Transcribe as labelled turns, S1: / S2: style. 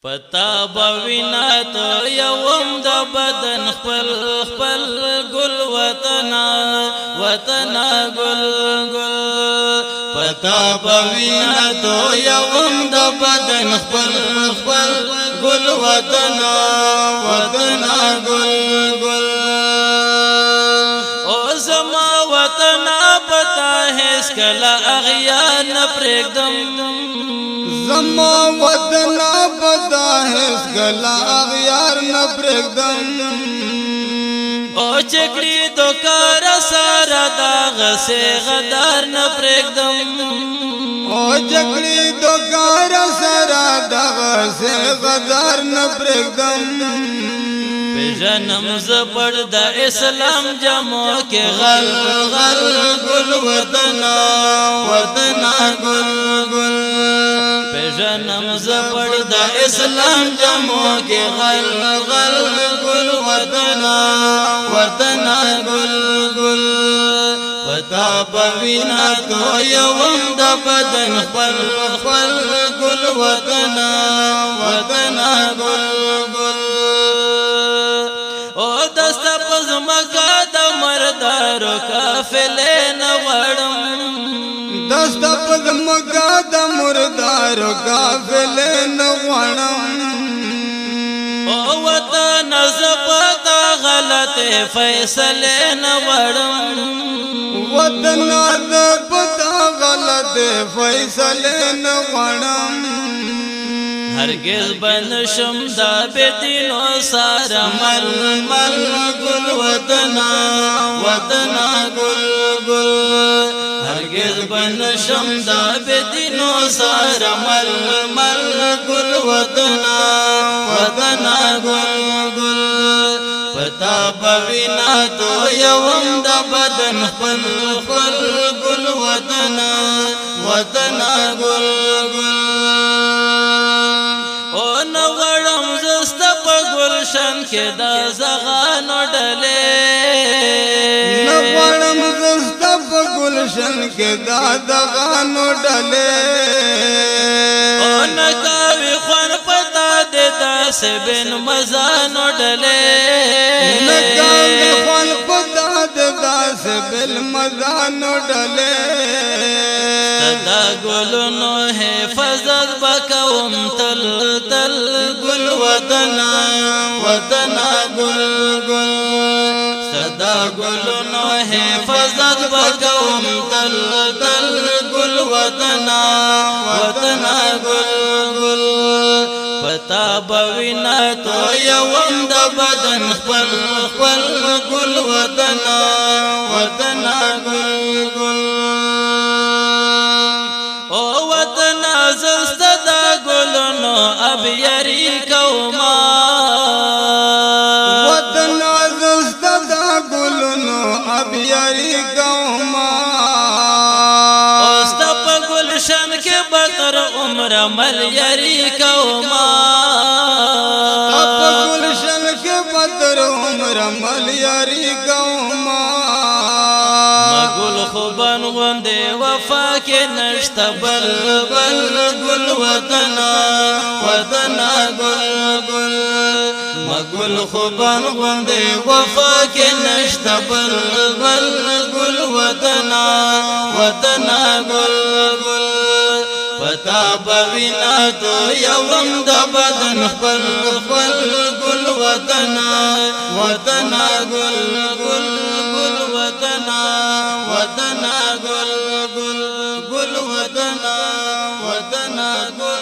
S1: پتا بوینا تو یوم د بدن خپل خپل گل وطنا گل گل
S2: پتا بوینا تو یوم د بدن خپل خپل گل وطنا گل گل
S1: او زما وطنا پتا ہے اسکلا اغیار نپریکدم
S2: زما وطن پتا ہے اسکلا اغیار نپریکدم
S1: او چکڑی دو کار سارا داغ سے غدار نپریکدم
S2: او چکڑی دو کار سارا داغ سے غدار نپریکدم
S1: جنم زبر دا اسلام جمع کے غل غل گل وطنا گل گل جنم زبر دا اسلام جمع کے غل غل گل وطنا گل گل پتا بوینا تو یوم دا بدن خپل خپل گل وطنا گل گل او دستا پزمکا دا مردارو کافلے نوڑم
S2: دستا پزمکا دا مردارو کافلے نوڑم
S1: او وطن زپتا غلط فیصلے نوڑم
S2: وطن زپتا غلط فیصلے نوڑم
S1: ہرگز بنشم دا بیدینو سارا مل مل گل وطنا گل گل ہرگز بنشم دا بیدینو سارا مل مل گل وطنا گل گل پتا بوینا تو یوم دا بدن خپل خپل گل وطنا گل گل گلشن کے دا زغانو ڈلے
S2: نوڑم زستا پا گلشن کے دا زغانو ڈلے
S1: او نکاوی خوان پتا دے دا سے بین مزانو ڈلے
S2: نکاوی خوان پتا دے دا سے بین مزانو ڈلے
S1: دا گلنو حفظت بکوم تل تل گل وطنا گل گل صدا گلنو حفظت بکوم تل تل گل وطنا گل گل پتا بوینا تو یوم دا بدن خپل خپل گل وطنا گل گل او وطنا زستا دا گلنو اب یری کوما
S2: وطنا زستا دا گلنو اب یری کوما
S1: اوستا پا گلشن کے بطر عمر مل یری کوما
S2: پا گلشن کے بطر عمر مل یری کوما
S1: گل خوبان غندے وفا کے نشتا بل بل گل وطنا گل گل مگل خوبان غندے وفا کے نشتا بل بل گل وطنا گل گل پتا بوینا تو یوم دا بدن خپل خپل گل وطنا گل گل گل وطنا گل گل گل وطنا گل